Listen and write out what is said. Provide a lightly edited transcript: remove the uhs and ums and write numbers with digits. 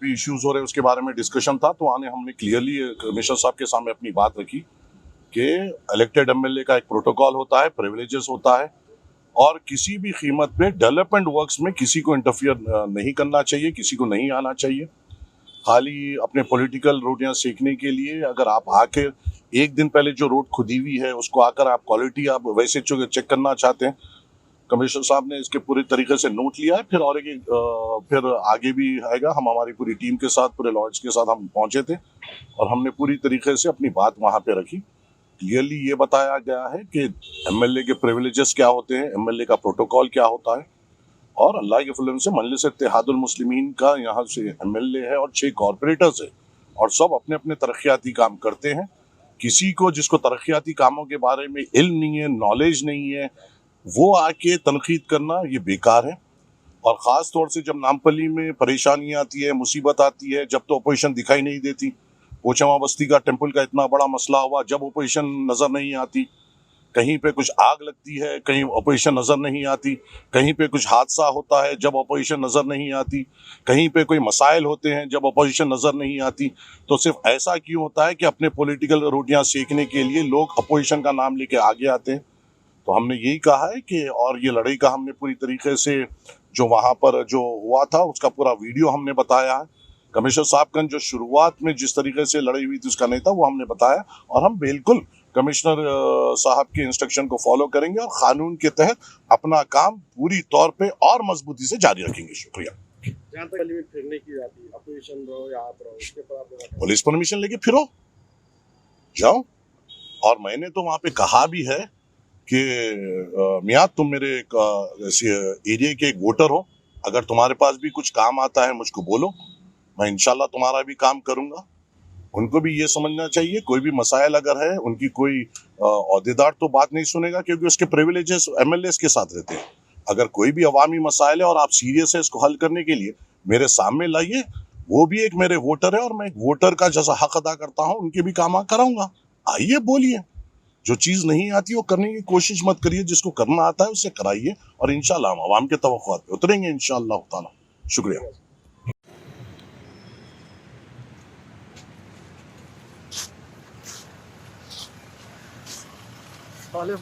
भी इश्यूज हो रहे हैं उसके बारे में डिस्कशन था, तो हमने क्लियरली कमिश्नर साहब के सामने अपनी बात रखी कि इलेक्टेड एमएलए का एक प्रोटोकॉल होता है, प्रिविलेजेस होता है, और किसी भी कीमत पे डेवलपमेंट वर्क्स में किसी को इंटरफियर नहीं करना चाहिए, किसी को नहीं आना चाहिए। खाली अपने पॉलिटिकल रोटियां सेकने के लिए अगर आप आके एक दिन पहले जो रोड खुदी हुई है उसको आकर आप क्वालिटी आप वैसे चेक करना चाहते हैं, कमिश्नर साहब ने इसके पूरी तरीके से नोट लिया है। फिर आगे भी आएगा। हम हमारी पूरी टीम के साथ, पूरे लॉयर्स के साथ हम पहुंचे थे और हमने पूरी तरीके से अपनी बात वहां पे रखी। क्लियरली ये बताया गया है कि एमएलए के प्रिविलेजेस क्या होते हैं, एमएलए का प्रोटोकॉल क्या होता है, और अल्लाह के फजल से मजलिस इत्तेहादुल मुस्लिमीन का यहाँ से एमएलए है और 6 कॉरपोरेटर्स है और सब अपने अपने तरक्याती काम करते हैं। किसी को जिसको तरक्याती कामों के बारे में इल्म नहीं है, नॉलेज नहीं है, वो आके तनकीद करना ये बेकार है। और ख़ास तौर से जब नामपल्ली में परेशानी आती है, मुसीबत आती है, जब तो अपोजिशन दिखाई नहीं देती। पोचमा बस्ती का टेम्पल का इतना बड़ा मसला हुआ, जब अपोजिशन नज़र नहीं आती। कहीं पे कुछ आग लगती है, कहीं अपोजिशन नज़र नहीं आती। कहीं पे कुछ हादसा होता है, जब अपोजिशन नज़र नहीं आती। कहीं पे कोई मसाइल होते हैं, जब अपोजिशन नज़र नहीं आती। तो सिर्फ ऐसा क्यों होता है कि अपने पॉलिटिकल रोटियां सेकने के लिए लोग अपोजिशन का नाम लेके आगे आते हैं। तो हमने यही कहा है कि, और ये लड़ाई का हमने पूरी तरीके से जो वहाँ पर जो हुआ था उसका पूरा वीडियो हमने बताया है। कमिश्नर साहब का जो शुरुआत में जिस तरीके से लड़ाई हुई थी उसका नहीं था, वो हमने बताया। और हम बिल्कुल कमिश्नर साहब के इंस्ट्रक्शन को फॉलो करेंगे और कानून के तहत अपना काम पूरी तौर पे और मजबूती से जारी रखेंगे। शुक्रिया। जहाँ तक लिमिट फिरने की जाती है, अपोजिशन रहो या आप रहो, उसके पर आप पुलिस परमिशन लेके फिरो, जाओ। और मैंने तो वहाँ पे कहा भी है कि मियाँ तुम मेरे एरिया के एक वोटर हो, अगर तुम्हारे पास भी कुछ काम आता है मुझको बोलो, मैं इंशाल्लाह तुम्हारा भी काम करूंगा। उनको भी ये समझना चाहिए कोई भी मसाइल अगर है, उनकी कोई ओहदेदार तो बात नहीं सुनेगा, क्योंकि उसके प्रिविलेजेस एमएलएस के साथ रहते हैं। अगर कोई भी अवामी मसाइल है और आप सीरियस है इसको हल करने के लिए, मेरे सामने लाइए। वो भी एक मेरे वोटर है और मैं एक वोटर का जैसा हक अदा करता हूँ उनके भी काम कराऊंगा। आइए बोलिए, जो चीज नहीं आती वो करने की कोशिश मत करिए, जिसको करना आता है उससे कराइए और इंशाल्लाह हम आवाम के तवक्कुआत पे उतरेंगे इंशाल्लाह ताला। शुक्रिया। तालिब